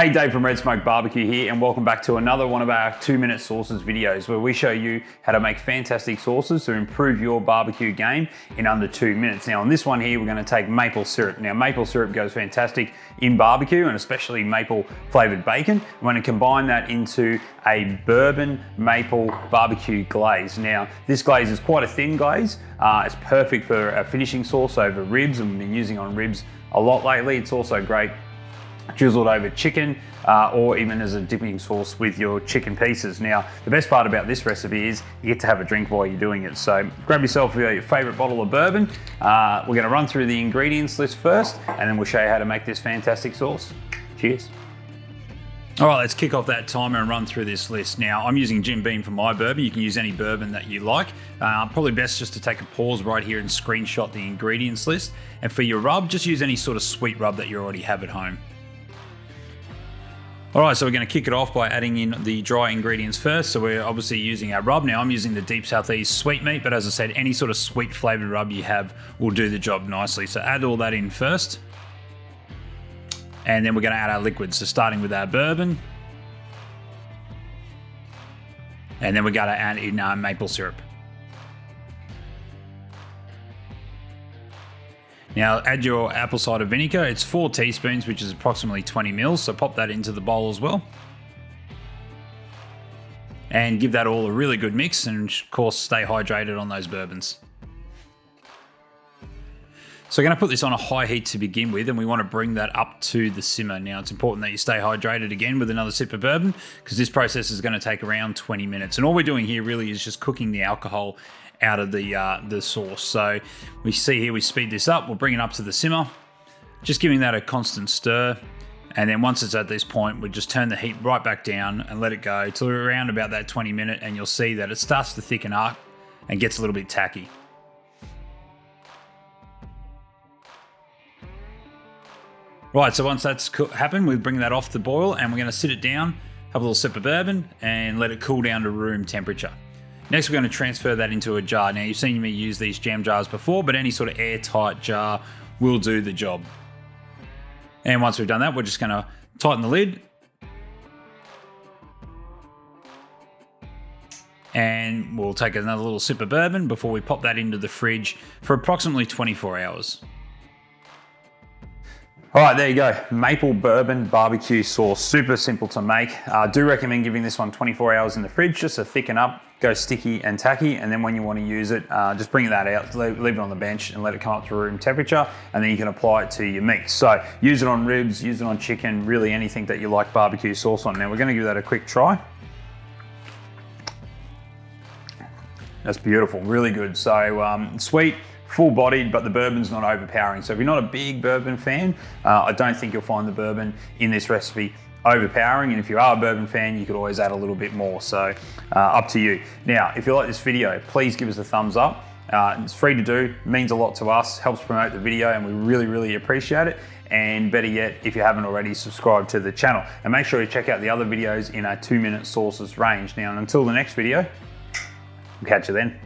Hey, Dave from Red Smoke Barbecue here, and welcome back to another one of our 2-minute sauces videos where we show you how to make fantastic sauces to improve your barbecue game in under 2 minutes. Now on this one here, we're going to take maple syrup. Now maple syrup goes fantastic in barbecue and especially maple flavored bacon. We're going to combine that into a bourbon maple barbecue glaze. Now this glaze is quite a thin glaze. It's perfect for a finishing sauce over ribs, and we've been using on ribs a lot lately. It's also great drizzled over chicken or even as a dipping sauce with your chicken pieces. Now, the best part about this recipe is you get to have a drink while you're doing it. So grab yourself your favorite bottle of bourbon. We're going to run through the ingredients list first, and then we'll show you how to make this fantastic sauce. Cheers. All right, let's kick off that timer and run through this list. Now, I'm using Jim Beam for my bourbon. You can use any bourbon that you like. Probably best just to take a pause right here and screenshot the ingredients list. And for your rub, just use any sort of sweet rub that you already have at home. All right, so we're going to kick it off by adding in the dry ingredients first. So we're obviously using our rub. Now I'm using the Deep Southeast sweet meat, but as I said, any sort of sweet flavored rub you have will do the job nicely. So add all that in first. And then we're going to add our liquids. So starting with our bourbon. And then we're going to add in our maple syrup. Now add your apple cider vinegar. It's 4 teaspoons, which is approximately 20 mils. So pop that into the bowl as well. And give that all a really good mix, and of course stay hydrated on those bourbons. So we're going to put this on a high heat to begin with, and we want to bring that up to the simmer. Now it's important that you stay hydrated again with another sip of bourbon, because this process is going to take around 20 minutes. And all we're doing here really is just cooking the alcohol out of the sauce. So we see here, we speed this up, we'll bring it up to the simmer, just giving that a constant stir. And then once it's at this point, we just turn the heat right back down and let it go till around about that 20 minute, and you'll see that it starts to thicken up and gets a little bit tacky. Right, so once that's happened, we bring that off the boil and we're going to sit it down, have a little sip of bourbon, and let it cool down to room temperature. Next, we're going to transfer that into a jar. Now, you've seen me use these jam jars before, but any sort of airtight jar will do the job. And once we've done that, we're just going to tighten the lid. And we'll take another little sip of bourbon before we pop that into the fridge for approximately 24 hours. All right, there you go. Maple bourbon barbecue sauce. Super simple to make. I do recommend giving this one 24 hours in the fridge just to thicken up, go sticky and tacky. And then when you want to use it, just bring that out, leave it on the bench and let it come up to room temperature. And then you can apply it to your meat. So use it on ribs, use it on chicken, really anything that you like barbecue sauce on. Now we're going to give that a quick try. That's beautiful, really good. So sweet, full-bodied, but the bourbon's not overpowering. So if you're not a big bourbon fan, I don't think you'll find the bourbon in this recipe overpowering. And if you are a bourbon fan, you could always add a little bit more. So up to you. Now, if you like this video, please give us a thumbs up. It's free to do, means a lot to us, helps promote the video, and we really, really appreciate it. And better yet, if you haven't already, subscribe to the channel. And make sure you check out the other videos in our 2-minute sauces range. Now, until the next video, we'll catch you then.